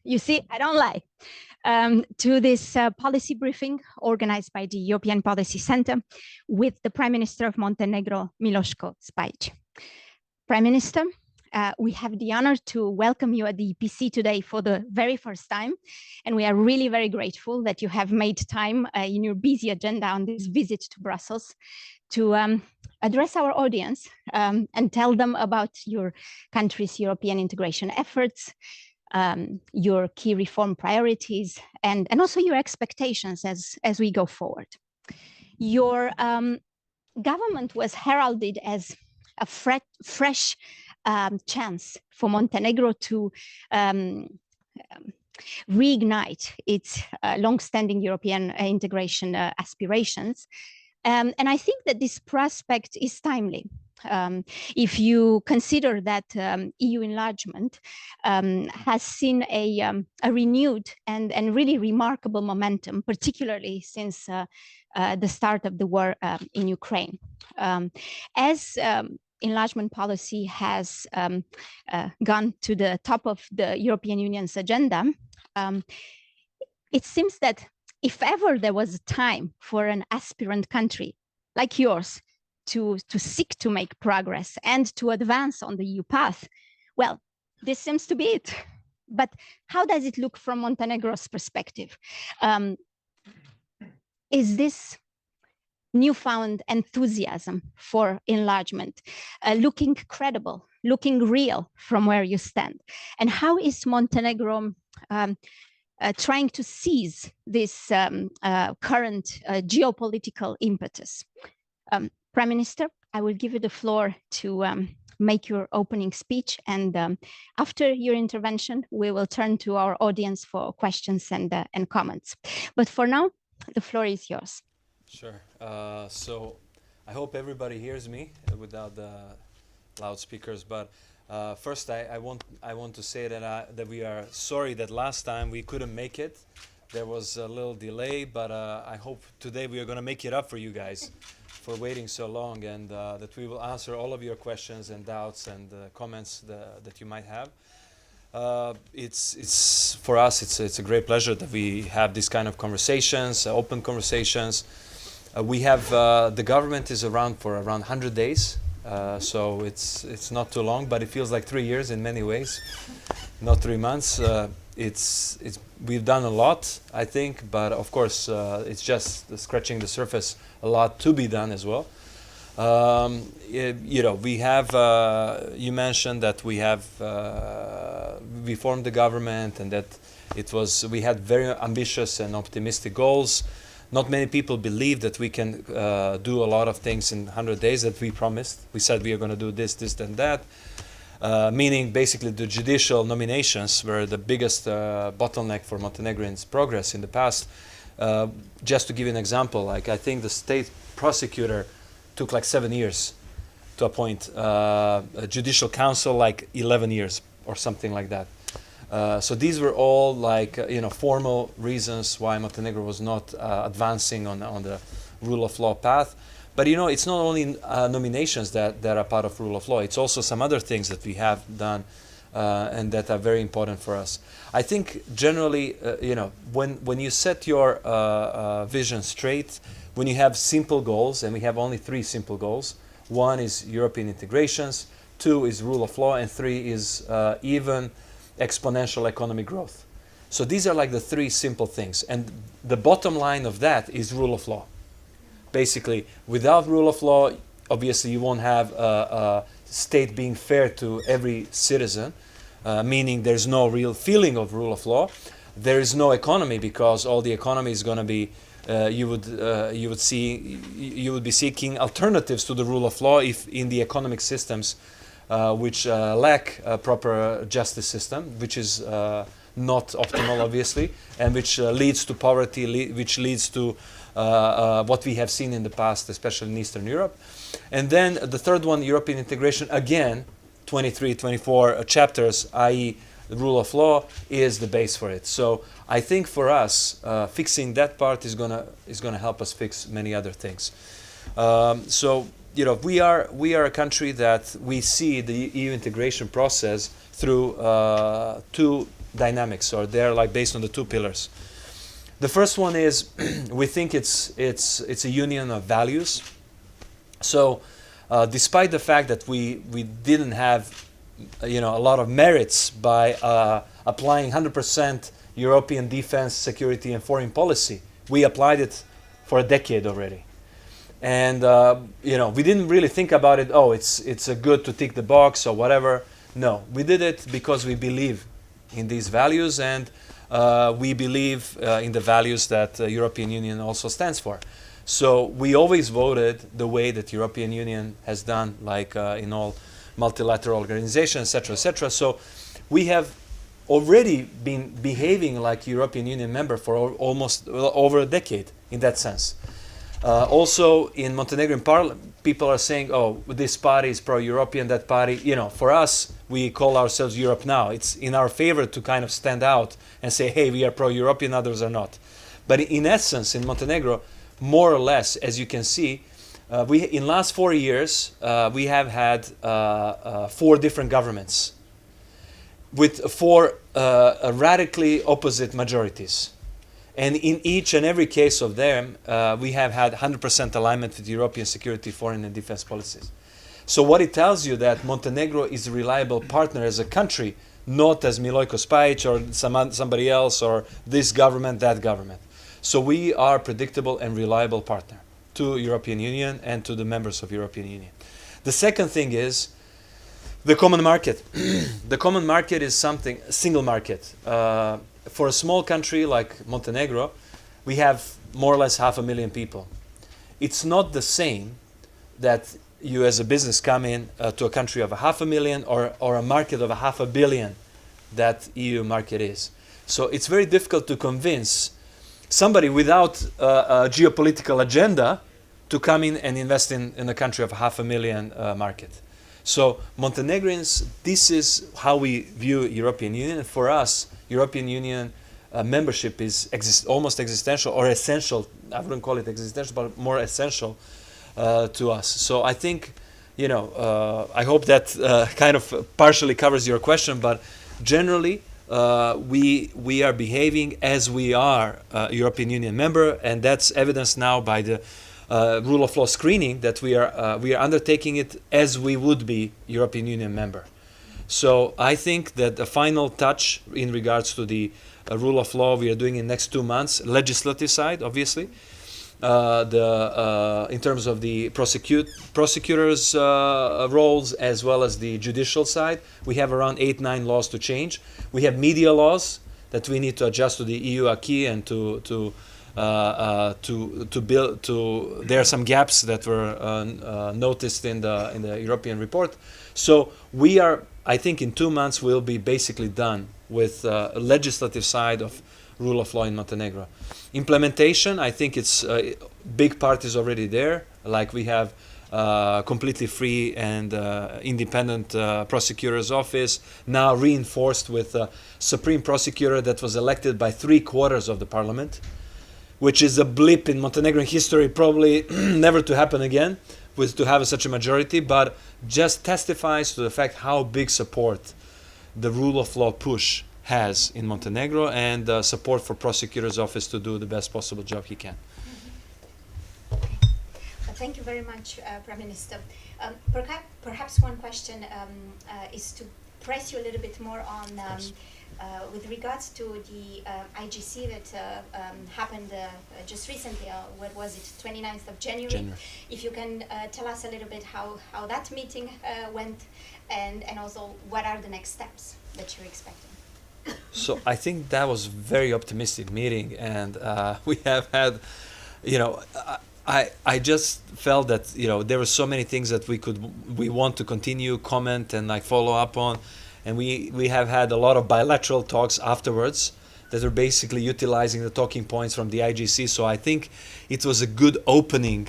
You see, I don't lie. To this policy briefing organized by the European Policy Center with the Prime Minister of Montenegro, Milojko Spajić. Prime Minister, we have the honor to welcome you at the EPC today for the very first time. And we are really very grateful that you have made time in your busy agenda on this visit to Brussels to address our audience and tell them about your country's European integration efforts, your key reform priorities, and also your expectations as we go forward. Your government was heralded as a fresh chance for Montenegro to reignite its long-standing European integration aspirations. And I think that this prospect is timely. If you consider that EU enlargement has seen a renewed and really remarkable momentum, particularly since the start of the war in Ukraine. As enlargement policy has gone to the top of the European Union's agenda, it seems that if ever there was a time for an aspirant country like yours to seek to make progress and to advance on the EU path, well, this seems to be it. But how does it look from Montenegro's perspective? Is this newfound enthusiasm for enlargement looking credible, looking real from where you stand? And how is Montenegro trying to seize this current geopolitical impetus? Prime Minister, I will give you the floor to make your opening speech, and after your intervention, we will turn to our audience for questions and comments. But for now, the floor is yours. Sure. So I hope everybody hears me without the loudspeakers. But first, I want to say that we are sorry that last time we couldn't make it. There was a little delay, but I hope today we are going to make it up for you guys for waiting so long, and that we will answer all of your questions and doubts and comments that you might have. It's for us. It's a great pleasure that we have these kind of conversations, open conversations. We have the government is around for around 100 days, so it's not too long, but it feels like 3 years in many ways, not 3 months. We've done a lot, I think, but of course it's just scratching the surface. A lot to be done as well. You know, we have. You mentioned that we have we formed the government, and that we had very ambitious and optimistic goals. Not many people believe that we can do a lot of things in 100 days that we promised. We said we are going to do this, and that. Meaning basically the judicial nominations were the biggest bottleneck for Montenegro's progress in the past. Just to give you an example, like I think the state prosecutor took like 7 years to appoint, a judicial council like 11 years or something like that. So these were all like formal reasons why Montenegro was not advancing on the rule of law path. But it's not only nominations that are part of rule of law. It's also some other things that we have done and that are very important for us. I think generally, when you set your vision straight, when you have simple goals, and we have only 3 simple goals. 1 is European integrations, 2 is rule of law, and 3 is even exponential economic growth. So these are like the 3 simple things. And the bottom line of that is rule of law. Basically, without rule of law, obviously you won't have a state being fair to every citizen, meaning there's no real feeling of rule of law. There is no economy, because all the economy is going to be, you would be seeking alternatives to the rule of law if in the economic systems which lack a proper justice system, which is not optimal, obviously, and which leads to poverty, which leads to what we have seen in the past, especially in Eastern Europe. And then the third one, European integration, again, 23, 24 chapters, i.e. the rule of law, is the base for it. So I think for us, fixing that part is gonna help us fix many other things. So we are a country that we see the EU integration process through dynamics, or they're like based on the two pillars. The first one is we think it's a union of values. So despite the fact that we didn't have a lot of merits by applying 100% European defense, security, and foreign policy, we applied it for a decade already. And we didn't really think about it. Oh, it's a good to tick the box or whatever. No, we did it because we believe in these values, and we believe in the values that the European Union also stands for. So we always voted the way that European Union has done, like in all multilateral organizations, etc., etc. So we have already been behaving like European Union member for almost over a decade in that sense. Also in Montenegrin parliament, people are saying, oh, this party is pro-European, that party, for us, we call ourselves Europe Now. It's in our favor to kind of stand out and say, hey, we are pro-European, others are not. But in essence, in Montenegro, more or less, as you can see, in last 4 years, we have had 4 different governments with 4 radically opposite majorities. And in each and every case of them, we have had 100% alignment with European security, foreign and defense policies. So what it tells you that Montenegro is a reliable partner as a country, not as Milojko Spajić or somebody else or this government, that government. So we are a predictable and reliable partner to European Union and to the members of European Union. The second thing is the common market. The common market is something, single market. For a small country like Montenegro, we have more or less 500,000 people. It's not the same that you as a business come in to a country of 500,000 or a market of 500 million that EU market is. So it's very difficult to convince somebody without a geopolitical agenda to come in and invest in a country of 500,000 market. So Montenegrins, this is how we view European Union. For us, European Union membership is almost existential or essential. I wouldn't call it existential, but more essential to us. So I think, I hope that kind of partially covers your question, but generally we are behaving as we are a European Union member, and that's evidenced now by the rule of law screening that we are undertaking it as we would be European Union member. So I think that the final touch in regards to the rule of law we are doing in next 2 months, legislative side, obviously, in terms of the prosecutors' roles as well as the judicial side, we have around 8-9 laws to change. We have media laws that we need to adjust to the EU acquis and to build to. There are some gaps that were noticed in the European report. So we are. I think in 2 months we'll be basically done with a legislative side of rule of law in Montenegro. Implementation, I think it's big part is already there. Like we have completely free and independent prosecutor's office, now reinforced with a supreme prosecutor that was elected by 3/4 of the parliament, which is a blip in Montenegrin history, probably never to happen again, with to have such a majority, but just testifies to the fact how big support the rule of law push has in Montenegro, and support for prosecutor's office to do the best possible job he can. Thank you very much, Prime Minister. Perhaps one question is to press you a little bit more on with regards to the IGC that happened just recently. What was it, 29th of January? If you can tell us a little bit how that meeting went, and also what are the next steps that you're expecting? So I think that was a very optimistic meeting, and we have had, I just felt that there were so many things that we want to continue, comment, and like follow up on, and we have had a lot of bilateral talks afterwards that are basically utilizing the talking points from the IGC. So I think it was a good opening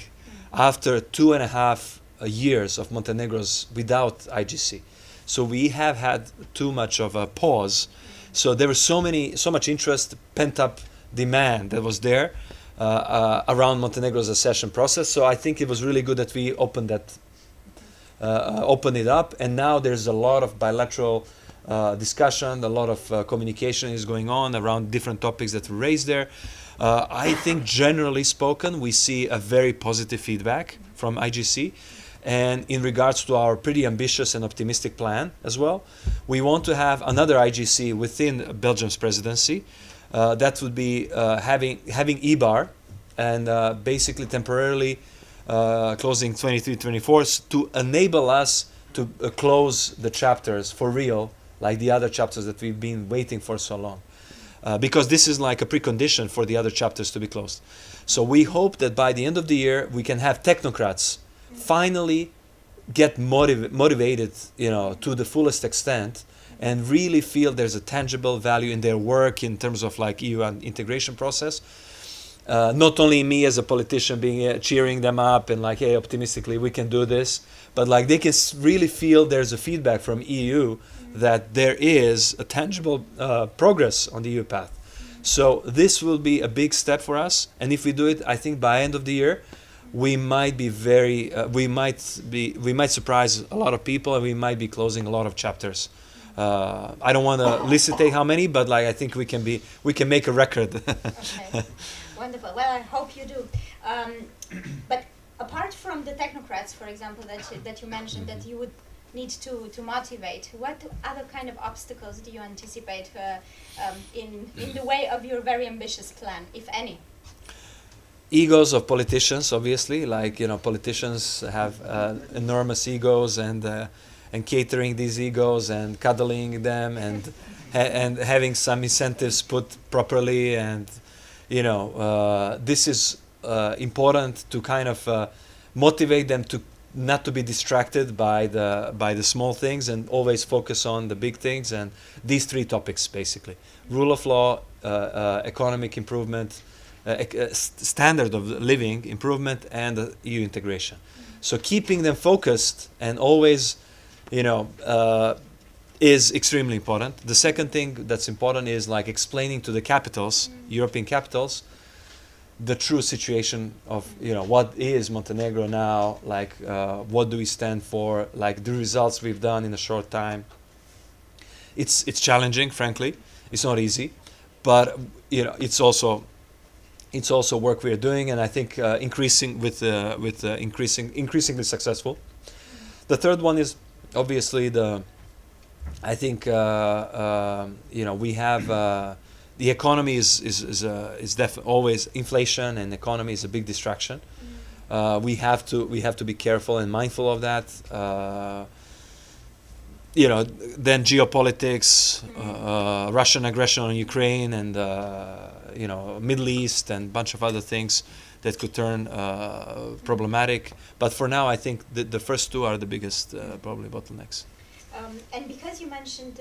after 2.5 years of Montenegro's without IGC. So we have had too much of a pause. So there was so much interest, pent-up demand that was there around Montenegro's accession process. So I think it was really good that we opened it up, and now there's a lot of bilateral discussion, a lot of communication is going on around different topics that were raised there. I think generally spoken, we see a very positive feedback from IGC. And in regards to our pretty ambitious and optimistic plan as well, we want to have another IGC within Belgium's presidency. That would be having EBAR and basically temporarily closing 23-24 to enable us to close the chapters for real, like the other chapters that we've been waiting for so long. Because this is like a precondition for the other chapters to be closed. So we hope that by the end of the year we can have technocrats finally get motivated, to the fullest extent, and really feel there's a tangible value in their work in terms of like EU integration process. Not only me as a politician being cheering them up and like, hey, optimistically we can do this, but like they can really feel there's a feedback from EU that there is a tangible progress on the EU path. So this will be a big step for us, and if we do it, I think by end of the year, we might be we might surprise a lot of people, and we might be closing a lot of chapters. I don't want to licitate how many, but like I think we can make a record. Okay, wonderful. Well, I hope you do. But apart from the technocrats, for example, that you mentioned, that you would need to motivate, what other kind of obstacles do you anticipate in the way of your very ambitious plan, if any? Egos of politicians, obviously, like politicians have enormous egos, and catering these egos and cuddling them and having some incentives put properly, and this is important to kind of motivate them to not to be distracted by the small things and always focus on the big things. And these three topics basically: rule of law, economic improvement, standard of living improvement, and EU integration. So keeping them focused and always, is extremely important. The second thing that's important is like explaining to the capitals, European capitals, the true situation of what is Montenegro now, like what do we stand for, like the results we've done in a short time. It's challenging, frankly. It's not easy, but it's also work we are doing, and I think increasingly successful. The third one is obviously we have the economy is always inflation, and economy is a big distraction. We have to be careful and mindful of that. Then geopolitics, Russian aggression on Ukraine, and Middle East, and a bunch of other things that could turn problematic. But for now, I think the first two are the biggest probably bottlenecks. And because you mentioned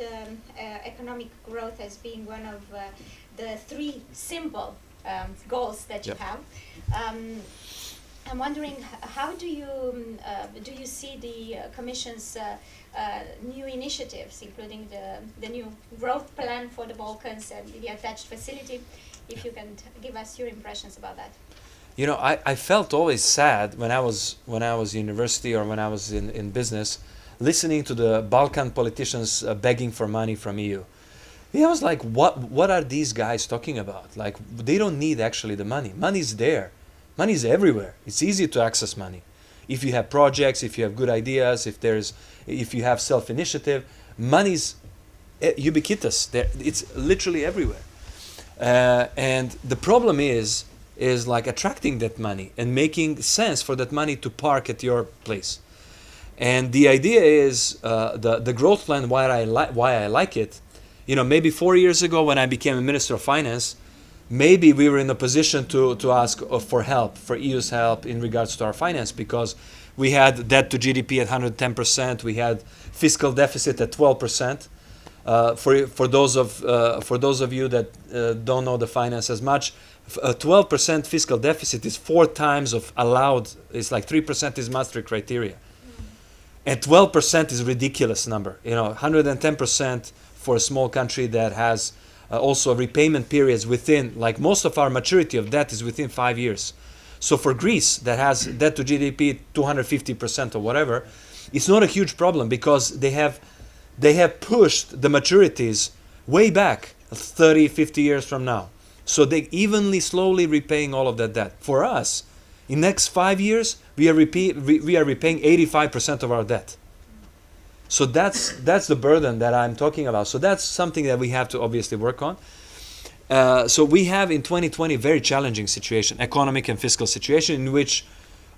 economic growth as being one of the three simple goals that you have, I'm wondering how do you see the Commission's new initiatives, including the new growth plan for the Balkans and the attached facility? If you can give us your impressions about that. I felt always sad when I was university or when I was in business, listening to the Balkan politicians begging for money from EU. I was like, what are these guys talking about? Like, they don't need actually the money. Money's there. Money's everywhere. It's easy to access money. If you have projects, if you have good ideas, if you have self-initiative, money's ubiquitous. It's literally everywhere. And the problem is like attracting that money and making sense for that money to park at your place. And the idea is the growth plan. Why I like it, maybe 4 years ago when I became a Minister of Finance, maybe we were in a position to ask for help, for EU's help in regards to our finance, because we had debt to GDP at 110%, we had fiscal deficit at 12%. For those of you that don't know the finance as much, a 12% fiscal deficit is 4 times of allowed. It's like 3% is Maastricht criteria. And 12% is a ridiculous number. 110% for a small country that has also repayment periods within, like most of our maturity of debt is within 5 years. So for Greece, that has debt to GDP 250% or whatever, it's not a huge problem because they have they have pushed the maturities way back 30, 50 years from now. So they evenly, slowly repaying all of that debt. For us, in next 5 years, we are repaying 85% of our debt. So that's the burden that I'm talking about. So that's something that we have to obviously work on. So we have in 2020 very challenging situation, economic and fiscal situation, in which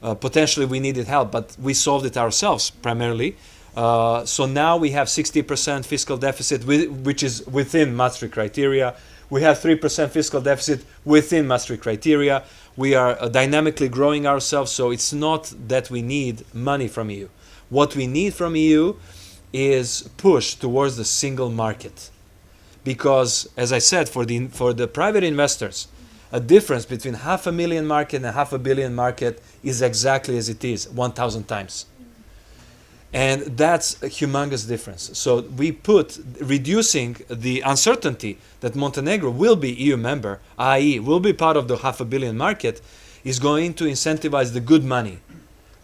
potentially we needed help, but we solved it ourselves primarily. So now we have 60% fiscal deficit, which is within Maastricht criteria. We have 3% fiscal deficit within Maastricht criteria. We are dynamically growing ourselves, so it's not that we need money from EU. What we need from EU is push towards the single market. Because, as I said, for the private investors, a difference between 500,000 market and 500 million market is exactly as it is, 1,000 times. And that's a humongous difference. So we put reducing the uncertainty that Montenegro will be EU member, i.e. will be part of the 500 million market, is going to incentivize the good money,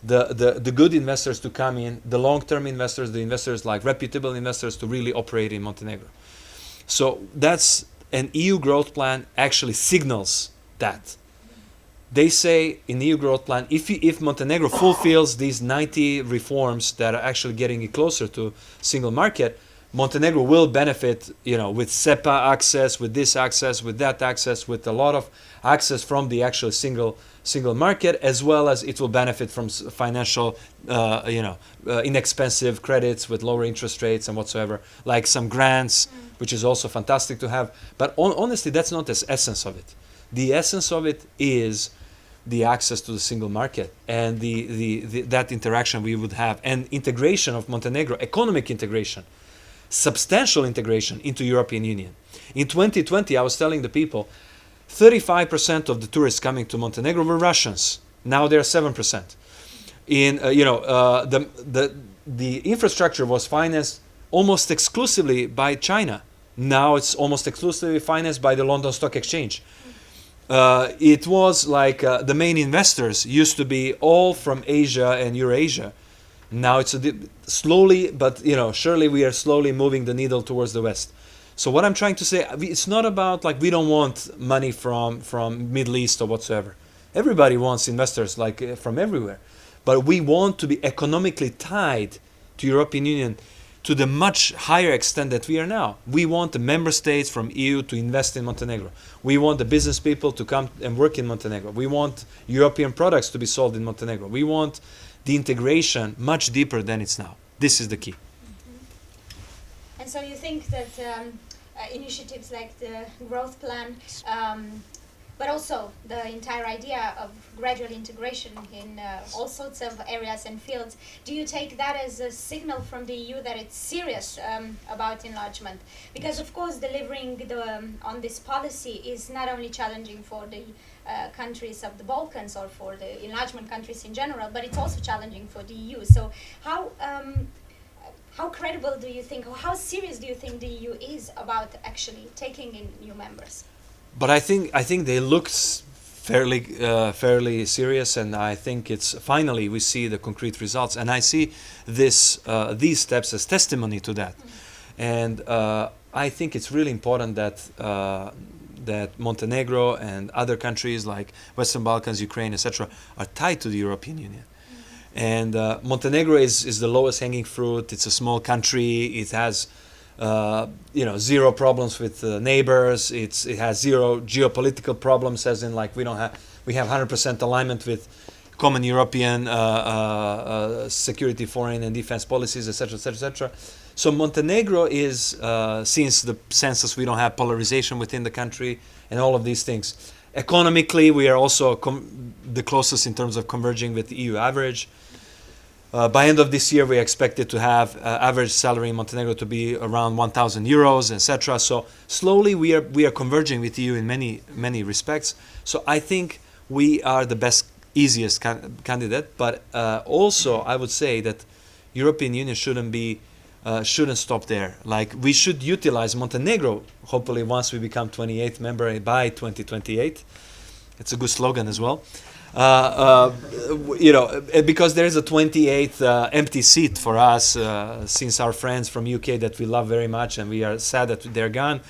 the good investors to come in, the long-term investors, the investors like reputable investors to really operate in Montenegro. So that's an EU growth plan actually signals that. They say in the EU growth plan, if Montenegro fulfills these 90 reforms that are actually getting it closer to single market, Montenegro will benefit, with SEPA access, with this access, with that access, with a lot of access from the actual single market, as well as it will benefit from financial, inexpensive credits with lower interest rates and whatsoever, like some grants, which is also fantastic to have. But honestly, that's not the essence of it. The essence of it is the access to the single market and that interaction we would have, and integration of Montenegro, economic integration, substantial integration into European Union. In 2020, I was telling the people, 35% of the tourists coming to Montenegro were Russians. Now they're 7%. The infrastructure was financed almost exclusively by China. Now it's almost exclusively financed by the London Stock Exchange. It was like the main investors used to be all from Asia and Eurasia. Now it's slowly, but surely we are slowly moving the needle towards the West. So what I'm trying to say, it's not about like we don't want money from Middle East or whatsoever. Everybody wants investors from everywhere, but we want to be economically tied to European Union to the much higher extent that we are now. We want the member states from EU to invest in Montenegro. We want the business people to come and work in Montenegro. We want European products to be sold in Montenegro. We want the integration much deeper than it's now. This is the key. Mm-hmm. And so you think that initiatives like the growth plan, but also the entire idea of gradual integration in all sorts of areas and fields, do you take that as a signal from the EU that it's serious about enlargement? Because of course delivering on this policy is not only challenging for the countries of the Balkans or for the enlargement countries in general, but it's also challenging for the EU. So how credible do you think, or how serious do you think the EU is about actually taking in new members? But I think they look fairly serious, and I think it's finally we see the concrete results, and I see these steps as testimony to that. And I think it's really important that Montenegro and other countries like Western Balkans, Ukraine, etc., are tied to the European Union. And Montenegro is the lowest hanging fruit. It's a small country. It has zero problems with neighbors. It has zero geopolitical problems, as in like we have 100% alignment with common European security, foreign and defense policies, etc., etc., etc. So Montenegro is, since the census, we don't have polarization within the country and all of these things. Economically, we are also the closest in terms of converging with the EU average. By end of this year, we expected to have average salary in Montenegro to be around 1,000 euros, etc. So slowly we are converging with EU in many respects. So I think we are the easiest candidate. But also I would say that European Union shouldn't stop there. Like we should utilize Montenegro. Hopefully, once we become 28th member by 2028, it's a good slogan as well. You know, because there is a 28th empty seat for us, since our friends from UK that we love very much, and we are sad that they're gone.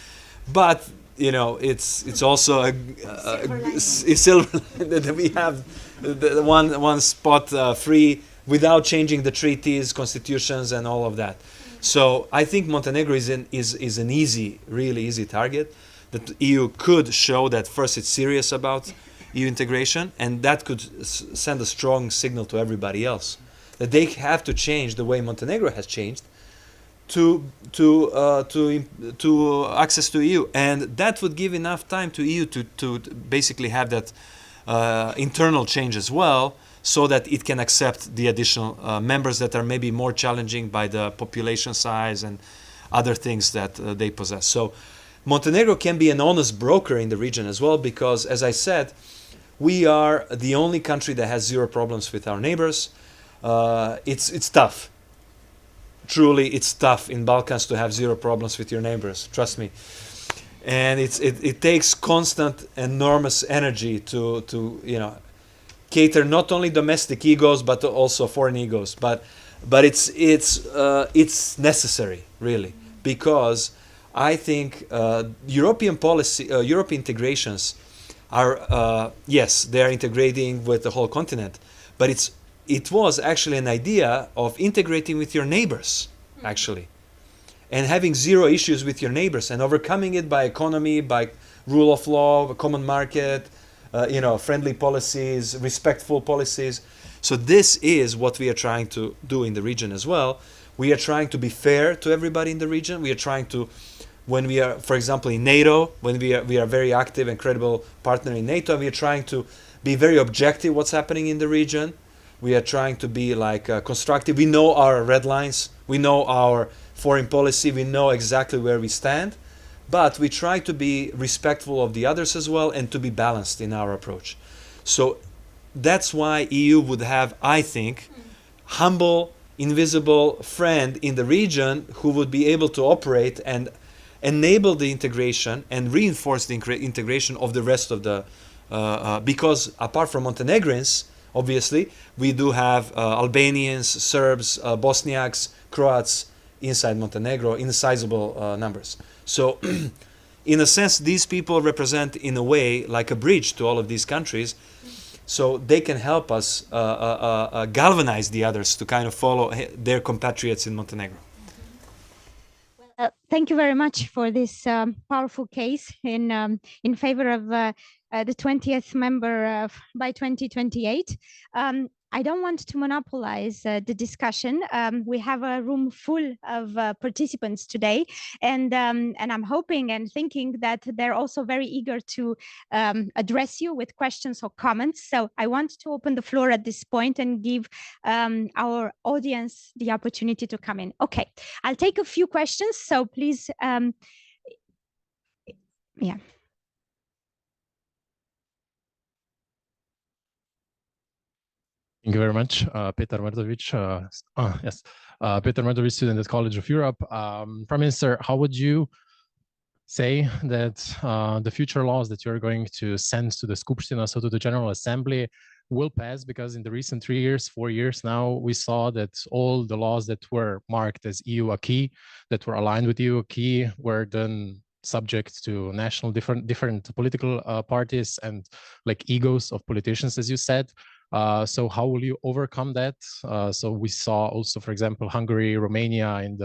But you know, it's also a silver that we have the one spot free without changing the treaties, constitutions, and all of that. So I think Montenegro is an easy, really easy target. That the EU could show that first it's serious about EU integration, and that could send a strong signal to everybody else that they have to change the way Montenegro has changed to access to EU, and that would give enough time to EU to basically have that internal change as well, so that it can accept the additional members that are maybe more challenging by the population size and other things that they possess. So Montenegro can be an honest broker in the region as well, because, as I said, we are the only country that has zero problems with our neighbors. It's tough. Truly, it's tough in Balkans to have zero problems with your neighbors. Trust me. And it takes constant, enormous energy to you know, cater not only domestic egos but also foreign egos. But it's necessary, really, because I think European policy, European integrations are yes, they are integrating with the whole continent, but it was actually an idea of integrating with your neighbors, actually, and having zero issues with your neighbors and overcoming it by economy, by rule of law, a common market, you know, friendly policies, respectful policies. So this is what we are trying to do in the region as well. We are trying to be fair to everybody in the region. We are trying to, when we are, for example, in NATO, when we are very active and credible partner in NATO, we are trying to be very objective what's happening in the region. We are trying to be like constructive. We know our red lines. We know our foreign policy. We know exactly where we stand. But we try to be respectful of the others as well, and to be balanced in our approach. So that's why EU would have, I think, humble, invisible friend in the region who would be able to operate and enable the integration and reinforce the integration of the rest of the because apart from Montenegrins, obviously, we do have Albanians, Serbs, Bosniaks, Croats inside Montenegro in sizable numbers. So in a sense, these people represent, in a way, like a bridge to all of these countries. So they can help us galvanize the others to kind of follow their compatriots in Montenegro. Thank you very much for this powerful case in favor of the 20th member by 2028. I don't want to monopolize the discussion. We have a room full of participants today, and I'm hoping and thinking that they're also very eager to address you with questions or comments. So I want to open the floor at this point and give our audience the opportunity to come in. Okay, I'll take a few questions, so please, yeah. Thank you very much, Petar Mardovic. Yes, Petar Mardovic, student at College of Europe. Prime Minister, how would you say that the future laws that you're going to send to the Skupština, so to the General Assembly, will pass? Because in the recent 3 years, 4 years now, we saw that all the laws that were marked as EU acquis, that were aligned with EU acquis, were then subject to national different political parties and like egos of politicians, as you said. So how will you overcome that? So we saw also, for example, Hungary, Romania in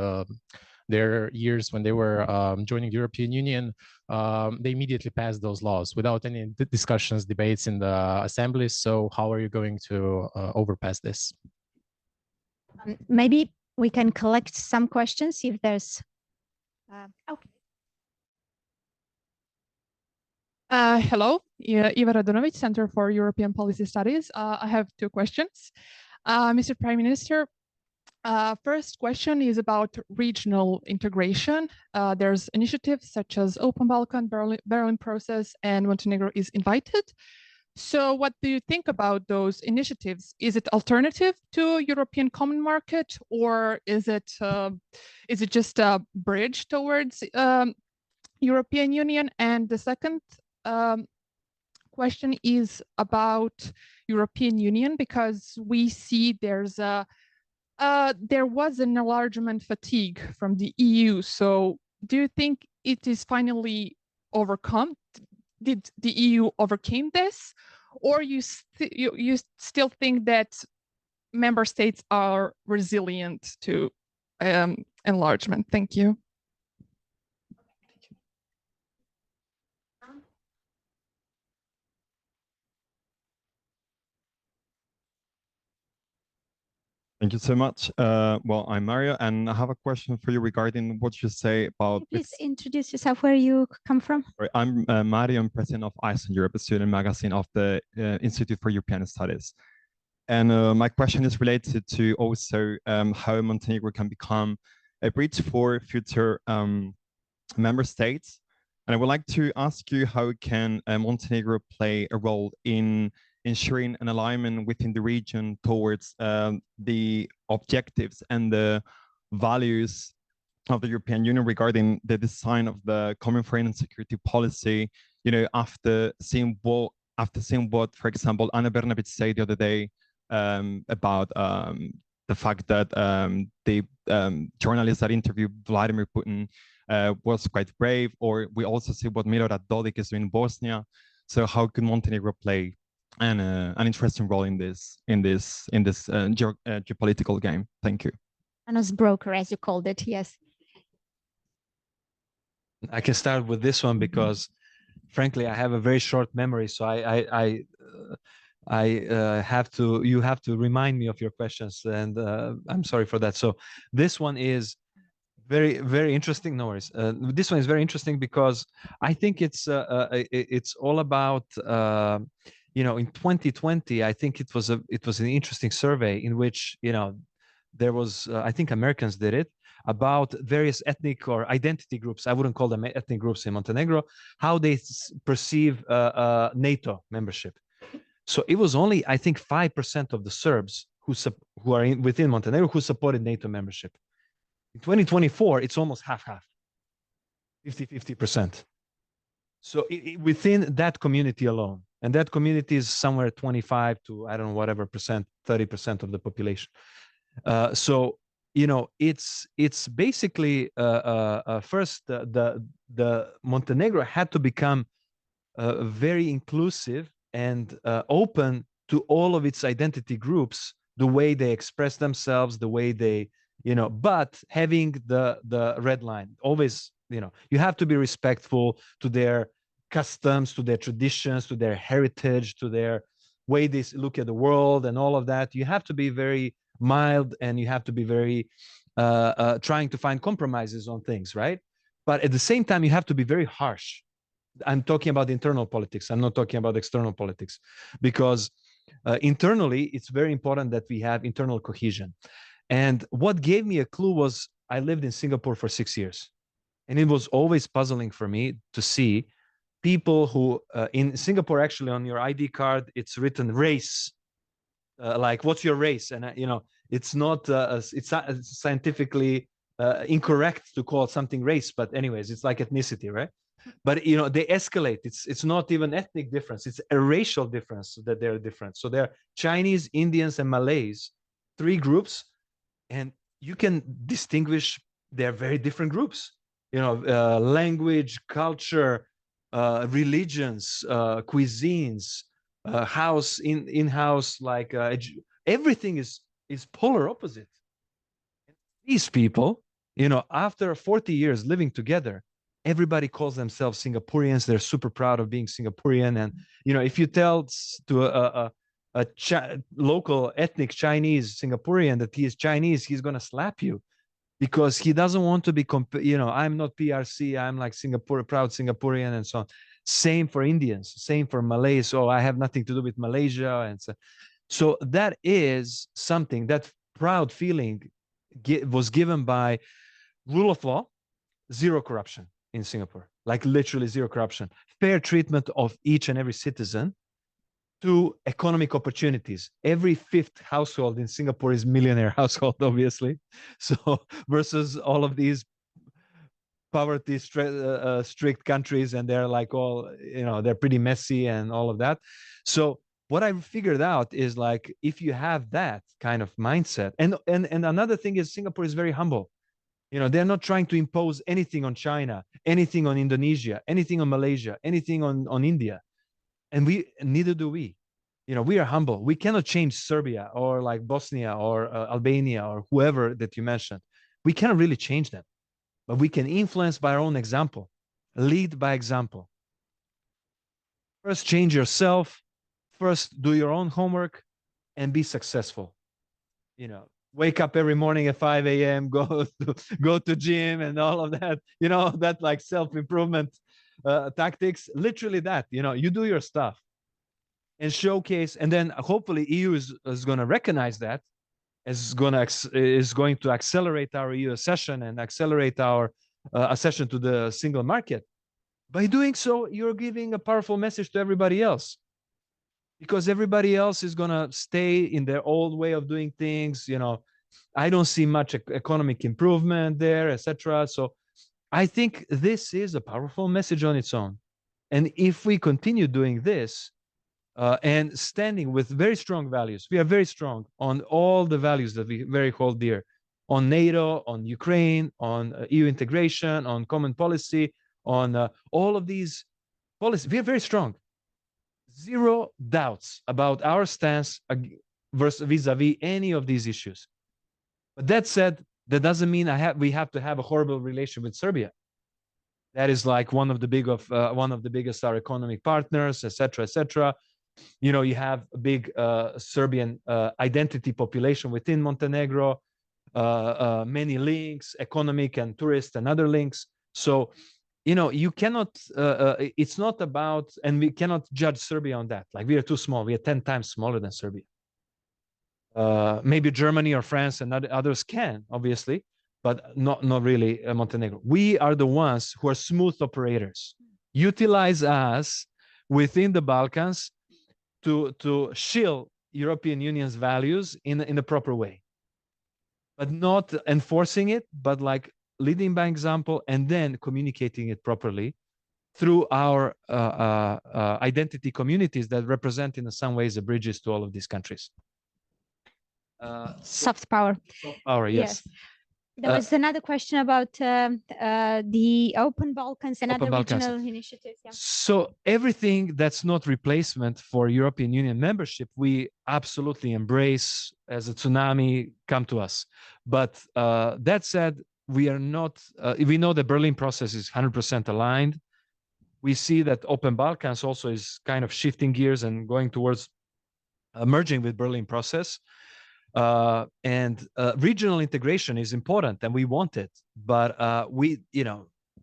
their years when they were joining the European Union, they immediately passed those laws without any discussions, debates in the assemblies. So how are you going to overpass this? Maybe we can collect some questions if there's... okay. Hello, Iva Radunovic, Center for European Policy Studies. I have two questions. Mr. Prime Minister, first question is about regional integration. There's initiatives such as Open Balkan, Berlin Process, and Montenegro is invited. So what do you think about those initiatives? Is it alternative to European Common Market, or is it just a bridge towards European Union? And the second question is about European Union, because we see there was an enlargement fatigue from the EU. So do you think it is finally overcome? Did the EU overcame this, or you still think that member states are resilient to enlargement? Thank you. Thank you so much. Well, I'm Mario, and I have a question for you regarding what you say about. Please introduce yourself, where you come from. I'm Mario, I'm president of Iceland Europe, a student magazine of the Institute for European Studies. And my question is related to also how Montenegro can become a bridge for future member states. And I would like to ask you, how can Montenegro play a role in ensuring an alignment within the region towards the objectives and the values of the European Union regarding the design of the common foreign and security policy, you know, after seeing what, for example, Anna Brnabić said the other day about the fact that the journalist that interviewed Vladimir Putin was quite brave, or we also see what Milorad Dodik is doing in Bosnia. So how can Montenegro play an interesting role in this geopolitical game? Thank you. Anna's broker, as you called it, yes. I can start with this one because, frankly, I have a very short memory, so you have to remind me of your questions, and I'm sorry for that. So this one is very, very interesting. No worries. This one is very interesting because I think it's all about you know, in 2020, I think it was an interesting survey in which, you know, there was I think Americans did it, about various ethnic or identity groups. I wouldn't call them ethnic groups in Montenegro, how they perceive NATO membership. So it was only, I think, 5% of the Serbs who are within Montenegro who supported NATO membership. In 2024, it's almost half-half, 50-50%. So within that community alone, and that community is somewhere 25 to, I don't know, whatever percent, 30% of the population. So, you know, it's basically first the Montenegro had to become very inclusive and open to all of its identity groups, the way they express themselves, the way they, you know, but having the red line always, you know, you have to be respectful to their customs, to their traditions, to their heritage, to their way they look at the world and all of that. You have to be very mild, and you have to be very trying to find compromises on things, right? But at the same time, you have to be very harsh. I'm talking about internal politics. I'm not talking about external politics, because internally, it's very important that we have internal cohesion. And what gave me a clue was I lived in Singapore for 6 years. And it was always puzzling for me to see people who in Singapore, actually on your ID card, it's written race, like what's your race? And, you know, it's not, it's scientifically incorrect to call something race, but anyways, it's like ethnicity, right? But, you know, they escalate. It's not even ethnic difference. It's a racial difference that they're different. So they're Chinese, Indians, and Malays, 3 groups. And you can distinguish they're very different groups, you know, language, culture, religions, cuisines, house, in-house, like everything is polar opposite. These people, you know, after 40 years living together, everybody calls themselves Singaporeans. They're super proud of being Singaporean. And, you know, if you tell to a local ethnic Chinese Singaporean that he is Chinese, he's going to slap you, because he doesn't want to be, you know, I'm not PRC, I'm like Singapore, proud Singaporean, and so on. Same for Indians, same for Malays. So I have nothing to do with Malaysia. And so that is something, that proud feeling was given by rule of law, zero corruption in Singapore, like literally zero corruption, fair treatment of each and every citizen, to economic opportunities. Every 5th household in Singapore is millionaire household, obviously. So versus all of these poverty strict countries, and they're like all, they're pretty messy and all of that. So what I figured out is like, if you have that kind of mindset, and another thing is Singapore is very humble. They're not trying to impose anything on China, anything on Indonesia, anything on Malaysia, anything on India. And neither do we. We are humble. We cannot change Serbia or like Bosnia or Albania or whoever that you mentioned. We cannot really change them, but we can influence by our own example, lead by example. First, change yourself. First, do your own homework and be successful. Wake up every morning at 5 a.m., go to gym and all of that, that like self-improvement tactics, literally that, you do your stuff and showcase, and then hopefully EU is going to recognize that, is going to accelerate our EU accession and accelerate our accession to the single market. By doing so, you're giving a powerful message to everybody else, because everybody else is going to stay in their old way of doing things. I don't see much economic improvement there, etc. So I think this is a powerful message on its own. And if we continue doing this and standing with very strong values, we are very strong on all the values that we very hold dear, on NATO, on Ukraine, on EU integration, on common policy, on all of these policies. We are very strong. Zero doubts about our stance vis-a-vis any of these issues. But that said, that doesn't mean we have to have a horrible relation with Serbia. That is like one of the biggest our economic partners, etc., etc. You have a big Serbian identity population within Montenegro, many links, economic and tourist and other links. So you cannot, it's not about, and we cannot judge Serbia on that. Like, we are too small. We are 10 times smaller than Serbia. Maybe Germany or France and others can, obviously, but not really Montenegro. We are the ones who are smooth operators. Utilize us within the Balkans to shield European Union's values in the proper way, but not enforcing it, but like leading by example and then communicating it properly through our identity communities that represent in some ways the bridges to all of these countries. Soft power. Soft power, yes. There was another question about the Open Balkans and other regional initiatives. Yeah. So everything that's not replacement for European Union membership, we absolutely embrace as a tsunami, come to us. But that said, we are not, we know the Berlin process is 100% aligned. We see that Open Balkans also is kind of shifting gears and going towards merging with Berlin process. And regional integration is important and we want it, but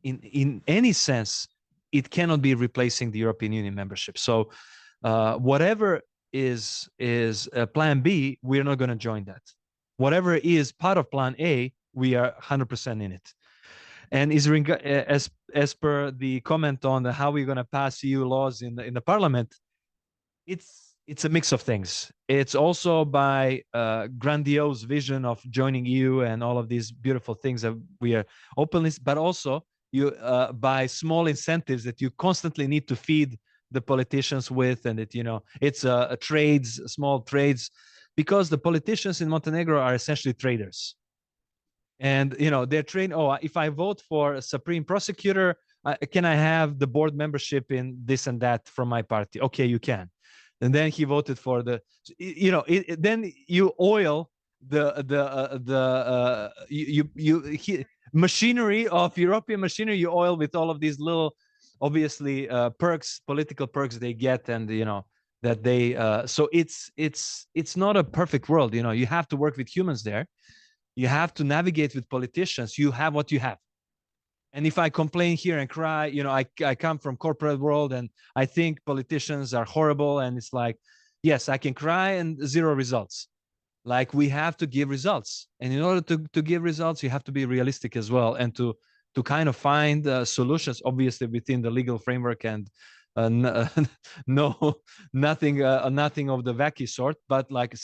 in any sense, it cannot be replacing the European Union membership. So whatever is plan B, we're not going to join that. Whatever is part of plan A, we are 100% in it. And as per the comment on how we're going to pass EU laws in the parliament, it's a mix of things. It's also by grandiose vision of joining EU and all of these beautiful things that we are openly, but also by small incentives that you constantly need to feed the politicians with, and it it's trades, small trades, because the politicians in Montenegro are essentially traders, and they're trained. Oh, if I vote for a supreme prosecutor, can I have the board membership in this and that from my party? Okay, you can. And then he voted for the, then you oil machinery of European machinery. You oil with all of these little, obviously perks, political perks they get, and that they. So it's not a perfect world. You have to work with humans there. You have to navigate with politicians. You have what you have. And if I complain here and cry, I come from corporate world and I think politicians are horrible. And it's like, yes, I can cry and zero results. Like, we have to give results. And in order to give results, you have to be realistic as well. And to kind of find solutions, obviously within the legal framework and nothing of the wacky sort, but like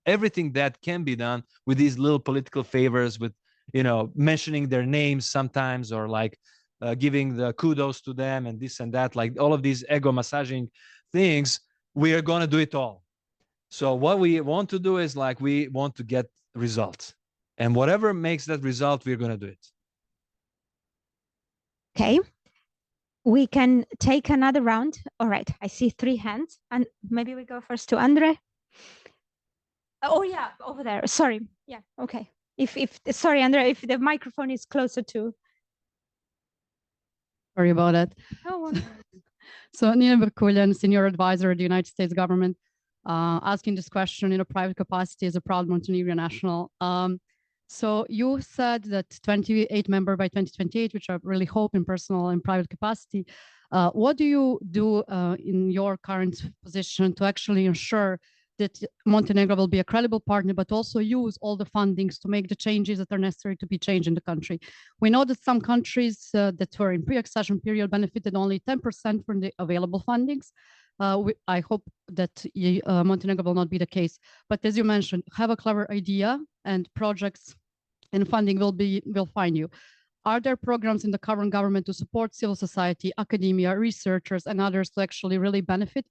everything that can be done with these little political favors, with mentioning their names sometimes, or like giving the kudos to them and this and that, like all of these ego massaging things. We are going to do it all. So what we want to do is like, we want to get results, and whatever makes that result, we're going to do it. Okay. We can take another round. All right. I see 3 hands, and maybe we go first to Andre. Oh yeah, over there. Sorry. Yeah. Okay. Sorry, Andre, if the microphone is closer to. Sorry about that. Oh. So Nina Berkulyan, senior advisor at the United States government, asking this question in a private capacity as a proud Montenegrin national. So you said that 28 member by 2028, which I really hope in personal and private capacity. What do you do in your current position to actually ensure that Montenegro will be a credible partner, but also use all the fundings to make the changes that are necessary to be changed in the country? We know that some countries that were in pre-accession period benefited only 10% from the available fundings. I hope that Montenegro will not be the case. But as you mentioned, have a clever idea and projects and funding will find you. Are there programs in the current government to support civil society, academia, researchers, and others to actually really benefit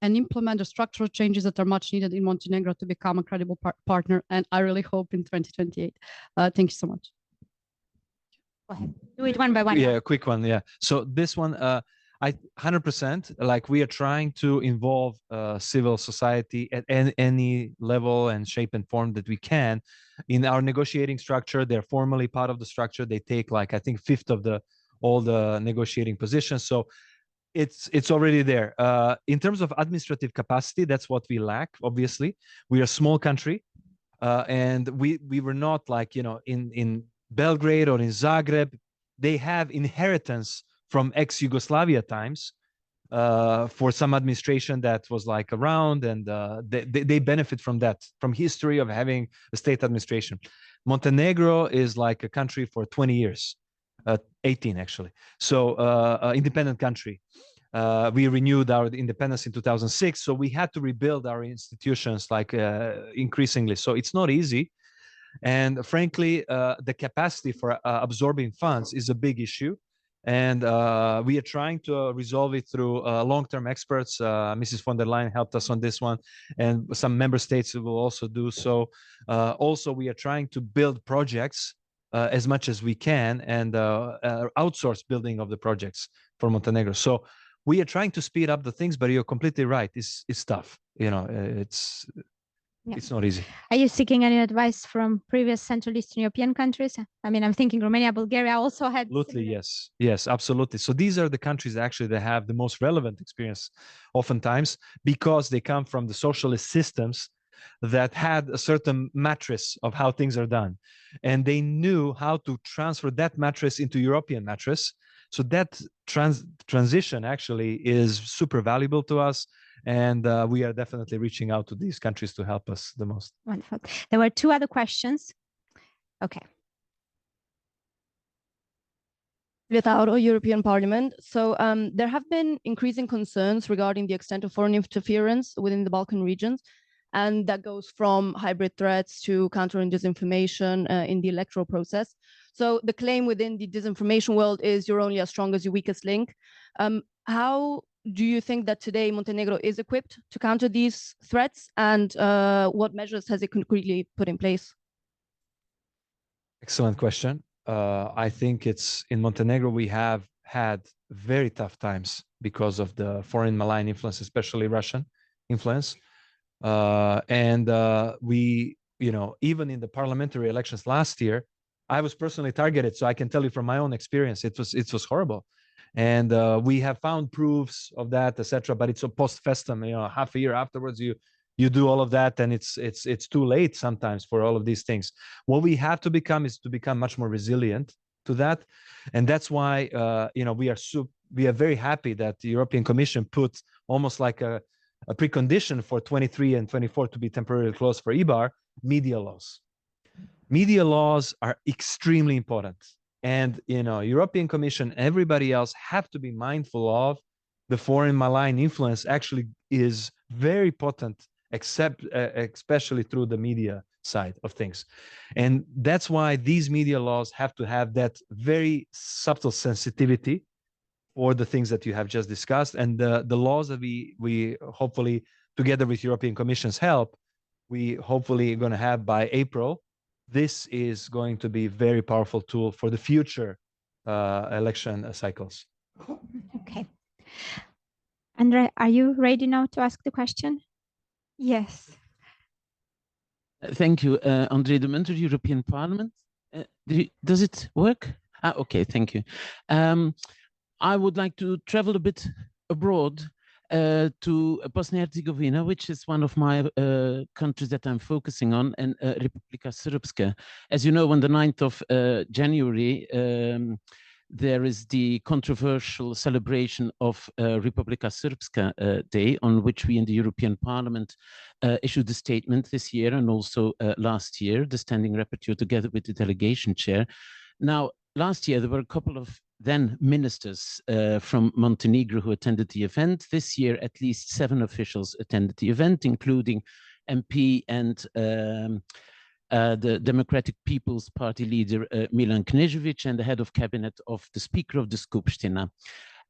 and implement the structural changes that are much needed in Montenegro to become a credible partner? And I really hope in 2028. Thank you so much. Go ahead. Do it one by one. Yeah, a quick one. Yeah. So this one, I 100%, like, we are trying to involve civil society at any level and shape and form that we can in our negotiating structure. They're formally part of the structure. They take, like, I think 1/5 of all the negotiating positions. So it's already there. In terms of administrative capacity, that's what we lack. Obviously, we are a small country, and we were not, like, in Belgrade or in Zagreb. They have inheritance from ex-Yugoslavia times for some administration that was like around, and they benefit from that, from history of having a state administration. Montenegro is like a country for 20 years, 18 actually. So independent country. We renewed our independence in 2006, so we had to rebuild our institutions, like, increasingly. So it's not easy. And frankly, the capacity for absorbing funds is a big issue. And we are trying to resolve it through long-term experts. Mrs. von der Leyen helped us on this one, and some member states will also do so. Also, we are trying to build projects as much as we can, and outsource building of the projects for Montenegro. So we are trying to speed up the things, but you're completely right. It's tough. It's not easy. Are you seeking any advice from previous Central Eastern European countries? I mean, I'm thinking Romania, Bulgaria also had. Absolutely, yes. Yes, absolutely. So these are the countries actually that have the most relevant experience oftentimes, because they come from the socialist systems that had a certain mattress of how things are done. And they knew how to transfer that mattress into European mattress. So that transition actually is super valuable to us. And we are definitely reaching out to these countries to help us the most. Wonderful. There were 2 other questions. Okay. Without a European Parliament. So there have been increasing concerns regarding the extent of foreign interference within the Balkan regions. And that goes from hybrid threats to countering disinformation in the electoral process. So the claim within the disinformation world is you're only as strong as your weakest link. How do you think that today Montenegro is equipped to counter these threats, and what measures has it concretely put in place? Excellent question. I think it's in Montenegro, we have had very tough times because of the foreign malign influence, especially Russian influence. We, even in the parliamentary elections last year, I was personally targeted. So I can tell you from my own experience, it was horrible. And we have found proofs of that, etc. But it's a post festum, half a year afterwards, you do all of that, and it's too late sometimes for all of these things. What we have to become is to become much more resilient to that, and that's why we are very happy that the European Commission put almost like a precondition for 23 and 24 to be temporarily closed for IBAR, media laws. Media laws are extremely important. And, European Commission, everybody else have to be mindful of the foreign malign influence actually is very potent, especially through the media side of things. And that's why these media laws have to have that very subtle sensitivity for the things that you have just discussed. And the laws that we hopefully, together with European Commission's help, we hopefully going to have by April, this is going to be a very powerful tool for the future election cycles. Okay. Andrea, are you ready now to ask the question? Yes. Thank you, André de Munter, European Parliament. Does it work? Okay, thank you. I would like to travel a bit abroad to Bosnia-Herzegovina, which is one of my countries that I'm focusing on, and Republika Srpska. As you know, on the 9th of January, there is the controversial celebration of Republika Srpska Day, on which we in the European Parliament issued a statement this year and also last year, the Standing Rapporteur together with the delegation chair. Now, last year, there were a couple of then ministers from Montenegro who attended the event. This year, at least 7 officials attended the event, including MP and the Democratic People's Party leader, Milan Knežević, and the head of cabinet of the Speaker of the Skupština.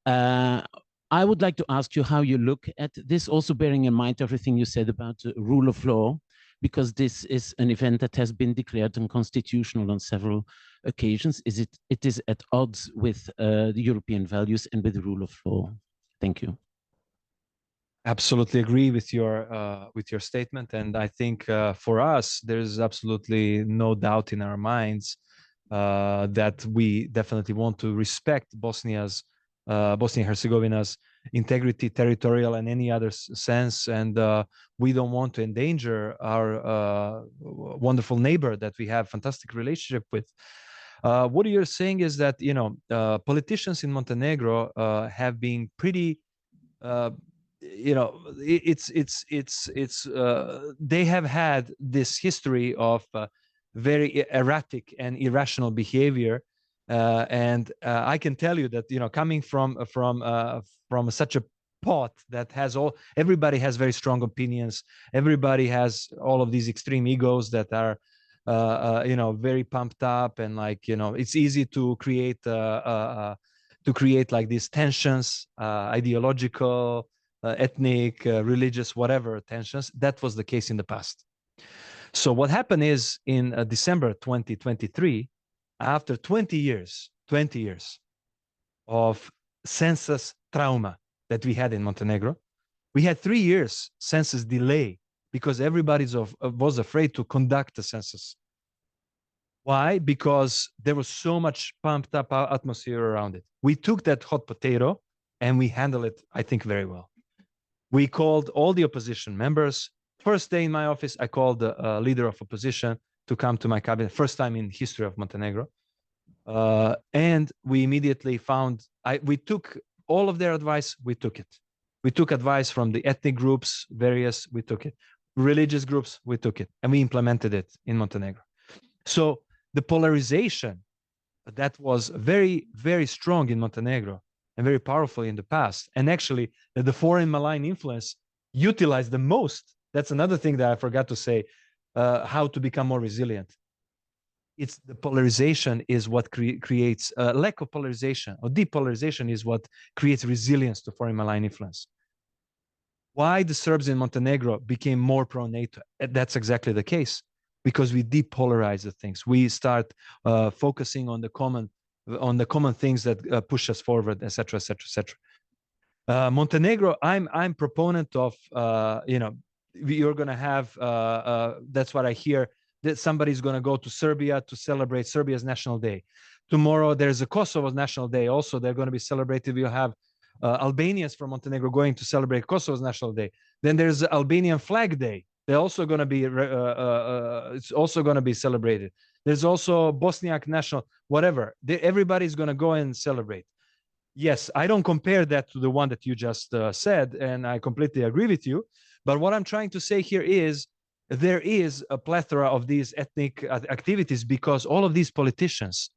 I would like to ask you how you look at this, also bearing in mind everything you said about the rule of law, because this is an event that has been declared unconstitutional on several occasions. It is at odds with the European values and with the rule of law. Thank you. Absolutely agree with your statement, and I think for us there's absolutely no doubt in our minds that we definitely want to respect Bosnia and Herzegovina's integrity, territorial and any other sense, and we don't want to endanger our wonderful neighbor that we have fantastic relationship with. What you're saying is that politicians in Montenegro have been pretty. They have had this history of very erratic and irrational behavior, and I can tell you that coming from such a pot that has everybody has very strong opinions, everybody has all of these extreme egos that are very pumped up, and it's easy to create like these tensions, ideological, ethnic, religious, whatever tensions. That was the case in the past. So what happened is in December 2023, after 20 years of census trauma that we had in Montenegro, we had 3 years census delay because everybody was afraid to conduct a census. Why? Because there was so much pumped up atmosphere around it. We took that hot potato and we handled it, I think, very well. We called all the opposition members. First day in my office, I called the leader of opposition to come to my cabinet, first time in history of Montenegro. And we immediately we took all of their advice, we took it. We took advice from the ethnic groups, various, we took it. Religious groups, we took it. And we implemented it in Montenegro. So the polarization that was very, very strong in Montenegro and very powerful in the past, and actually the foreign malign influence utilized the most. That's another thing that I forgot to say, how to become more resilient. It's the polarization is what creates lack of polarization, or depolarization is what creates resilience to foreign malign influence. Why the Serbs in Montenegro became more pro-NATO? That's exactly the case, because we depolarize the things. We start focusing on the common things that push us forward, etc., etc., etc. Montenegro, I'm proponent of, you're going to have, that's what I hear, that somebody's going to go to Serbia to celebrate Serbia's National Day. Tomorrow, there's a Kosovo's National Day. Also, they're going to be celebrated. We'll have Albanians from Montenegro going to celebrate Kosovo's National Day. Then there's Albanian Flag Day. They're also going to be, it's also going to be celebrated. There's also Bosniak National, whatever. Everybody's going to go and celebrate. Yes, I don't compare that to the one that you just said, and I completely agree with you. But what I'm trying to say here is there is a plethora of these ethnic activities because all of these politicians,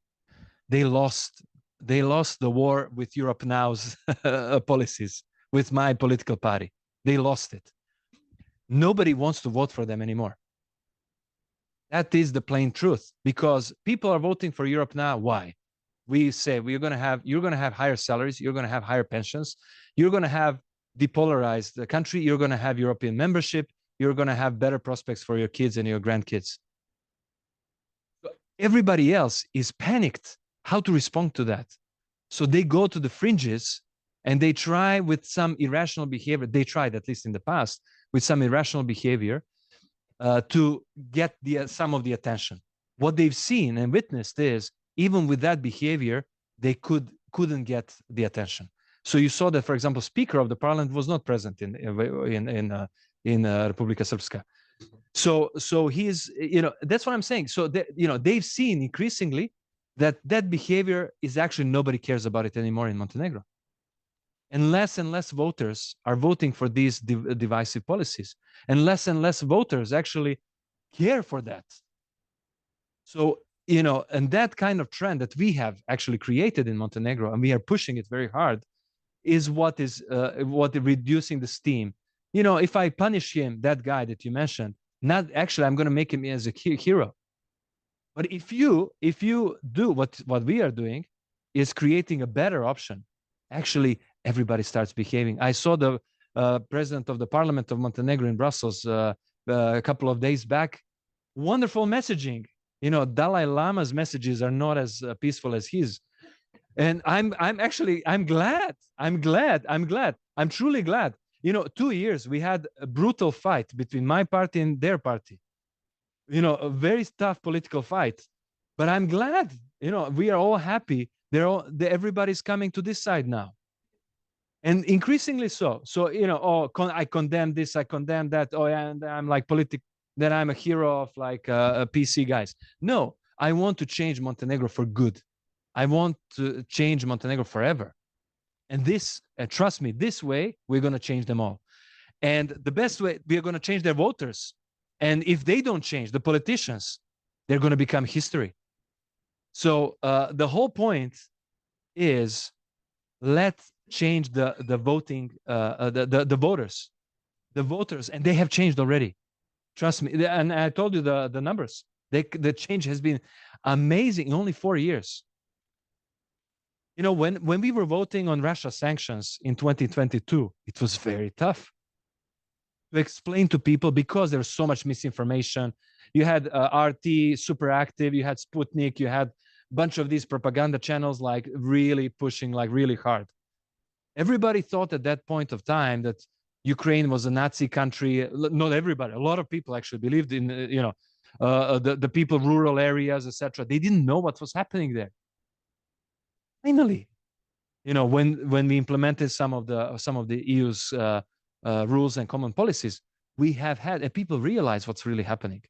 they lost the war with Europe Now's policies, with my political party. They lost it. Nobody wants to vote for them anymore. That is the plain truth, because people are voting for Europe now. Why? We say you're going to have higher salaries, you're going to have higher pensions, you're going to have depolarized the country, you're going to have European membership, you're going to have better prospects for your kids and your grandkids. Everybody else is panicked how to respond to that. So they go to the fringes and they try with some irrational behavior. They tried, at least in the past, with some irrational behavior to get some of the attention. What they've seen and witnessed is, even with that behavior, they couldn't get the attention. So you saw that, for example, Speaker of the Parliament was not present in Republika Srpska. So he's, that's what I'm saying. So they've seen increasingly that behavior is actually, nobody cares about it anymore in Montenegro. And less voters are voting for these divisive policies, and less voters actually care for that. So, and that kind of trend that we have actually created in Montenegro, and we are pushing it very hard, is what reducing the steam. If I punish him, that guy that you mentioned, not actually, I'm going to make him as a hero. But if you do what we are doing, is creating a better option, actually everybody starts behaving. I saw the president of the Parliament of Montenegro in Brussels a couple of days back. Wonderful messaging. Dalai Lama's messages are not as peaceful as his. And I'm glad. I'm truly glad. 2 years we had a brutal fight between my party and their party. A very tough political fight. But I'm glad. We are all happy. Everybody's coming to this side now. And increasingly so. So, I condemn this, I condemn that. Oh, and I'm like then I'm a hero of like a PC guys. No, I want to change Montenegro for good. I want to change Montenegro forever. And this, trust me, this way, we're going to change them all. And the best way, we are going to change their voters. And if they don't change, the politicians, they're going to become history. So the whole point is, let's change the voting, the voters, and they have changed already. Trust me. And I told you the numbers. The change has been amazing in only 4 years. When we were voting on Russia sanctions in 2022, it was very tough to explain to people, because there's so much misinformation. You had RT super active, you had Sputnik, you had a bunch of these propaganda channels like really pushing like really hard. Everybody thought at that point of time that Ukraine was a Nazi country. Not everybody, a lot of people actually believed in the people, rural areas, etc. They didn't know what was happening there. Finally, when we implemented some of the EU's rules and common policies, we have had, and people realize what's really happening.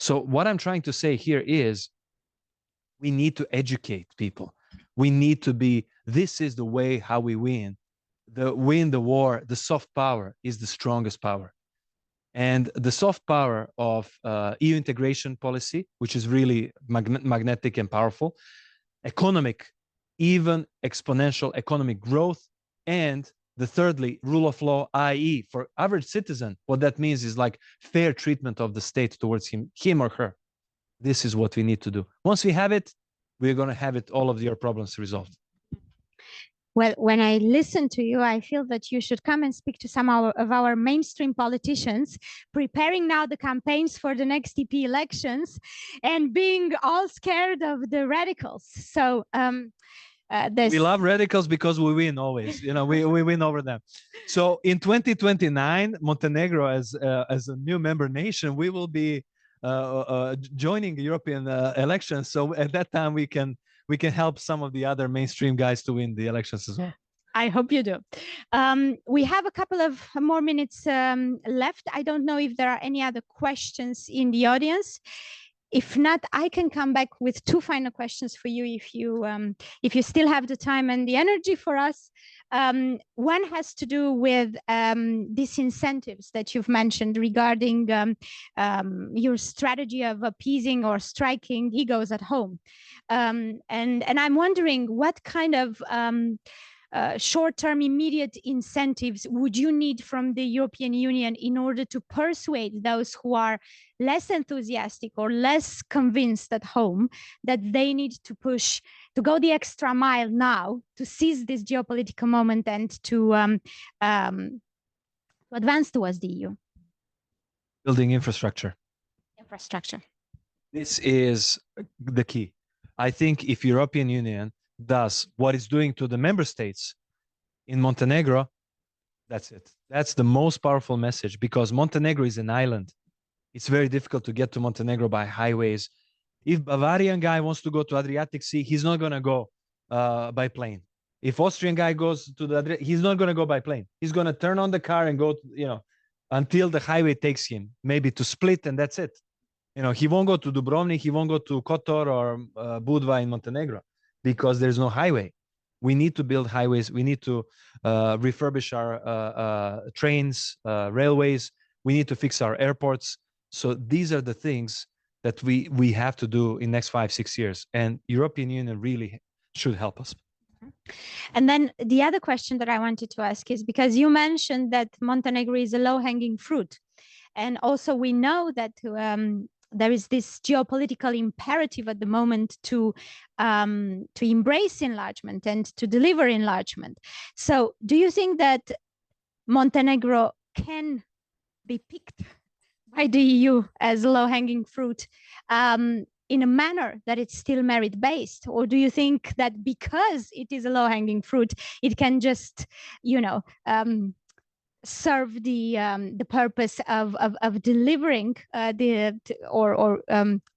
So what I'm trying to say here is, we need to educate people. We need to be, this is the way how we win. Win the war, the soft power is the strongest power. And the soft power of EU integration policy, which is really magnetic and powerful, economic, even exponential economic growth, and the thirdly, rule of law, i.e. for average citizen, what that means is like fair treatment of the state towards him or her. This is what we need to do. Once we have it, we're going to have all of your problems resolved. Well, when I listen to you, I feel that you should come and speak to some of our mainstream politicians, preparing now the campaigns for the next EP elections and being all scared of the radicals. So we love radicals because we win always. We win over them. So in 2029, Montenegro as a new member nation, we will be joining European elections. So at that time, we can help some of the other mainstream guys to win the elections as well. I hope you do. We have a couple of more minutes left. I don't know if there are any other questions in the audience. If not, I can come back with 2 final questions for you if you still have the time and the energy for us. One has to do with these incentives that you've mentioned regarding your strategy of appeasing or striking egos at home. And I'm wondering what kind of short-term immediate incentives would you need from the European Union in order to persuade those who are less enthusiastic or less convinced at home that they need to push, to go the extra mile now to seize this geopolitical moment and to advance towards the EU? Building infrastructure. Infrastructure. This is the key. I think if European Union does what it's doing to the member states in Montenegro, that's it. That's the most powerful message, because Montenegro is an island. It's very difficult to get to Montenegro by highways. If Bavarian guy wants to go to Adriatic Sea, he's not going to go by plane. If Austrian guy goes to the Adriatic, he's not going to go by plane. He's going to turn on the car and go, until the highway takes him, maybe to Split, and that's it. He won't go to Dubrovnik, he won't go to Kotor or Budva in Montenegro, because there's no highway. We need to build highways. We need to refurbish our trains, railways. We need to fix our airports. So these are the things that we have to do in next 5-6 years. And European Union really should help us. And then the other question that I wanted to ask is, because you mentioned that Montenegro is a low-hanging fruit. And also we know that there is this geopolitical imperative at the moment to embrace enlargement and to deliver enlargement. So do you think that Montenegro can be picked by the EU as low-hanging fruit in a manner that it's still merit-based? Or do you think that because it is a low-hanging fruit, it can just, serve the purpose of delivering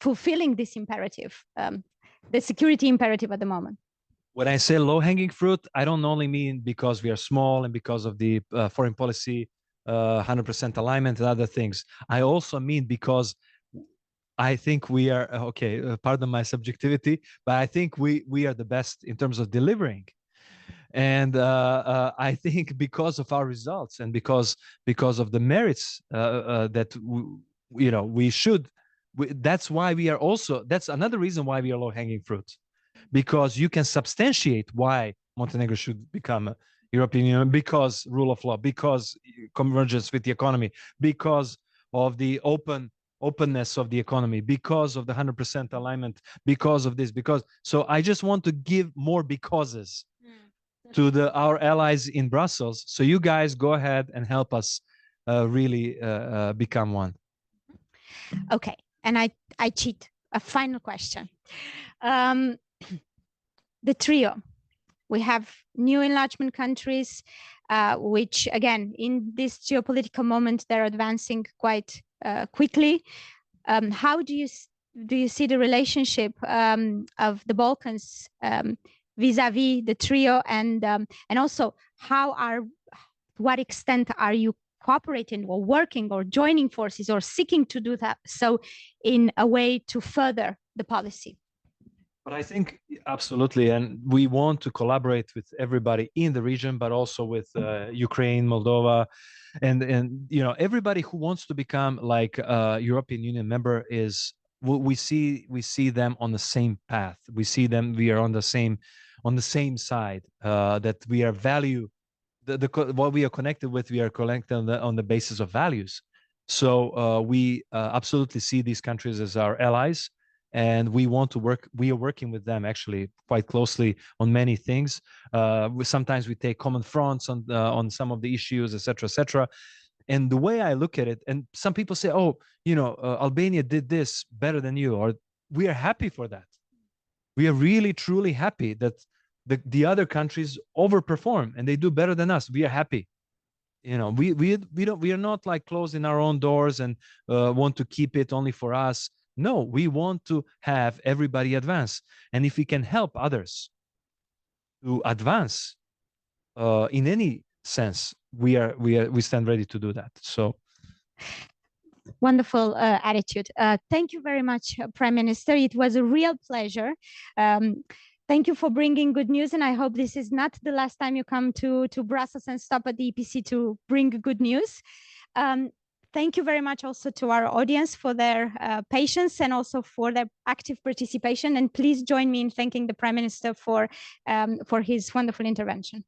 fulfilling this imperative, the security imperative at the moment? When I say low-hanging fruit, I don't only mean because we are small and because of the foreign policy 100% alignment and other things. I also mean because I think we are, pardon my subjectivity, but I think we are the best in terms of delivering. And I think because of our results and because of the merits that we should, that's why we are also, that's another reason why we are low-hanging fruit, because you can substantiate why Montenegro should become a European Union, because rule of law, because convergence with the economy, because of the openness of the economy, because of the 100% alignment, because of this, so I just want to give more becauses to our allies in Brussels. So you guys go ahead and help us really become one. Okay, and I cheat. A final question. The trio. We have new enlargement countries, which again, in this geopolitical moment, they're advancing quite quickly. How do you see the relationship of the Balkans vis-a-vis the trio, and also to what extent are you cooperating or working or joining forces or seeking to do that, so in a way to further the policy? But I think absolutely, and we want to collaborate with everybody in the region, but also with Ukraine, Moldova, and everybody who wants to become like a European Union member. Is we see them on the same path. We see them. We are on the same side. That we are value. What we are connected with, we are connected on the basis of values. So we absolutely see these countries as our allies. And we want to work. We are working with them actually quite closely on many things. Sometimes we take common fronts on some of the issues, etc., etc. And the way I look at it, and some people say, "Oh, Albania did this better than you," or we are happy for that. We are really truly happy that the other countries overperform and they do better than us. We are happy. We are not like closing our own doors and want to keep it only for us. No, we want to have everybody advance. And if we can help others to advance in any sense, we stand ready to do that. So wonderful attitude. Thank you very much, Prime Minister. It was a real pleasure. Thank you for bringing good news, and I hope this is not the last time you come to Brussels and stop at the EPC to bring good news. thank you very much also to our audience for their patience and also for their active participation. And please join me in thanking the Prime Minister for his wonderful intervention.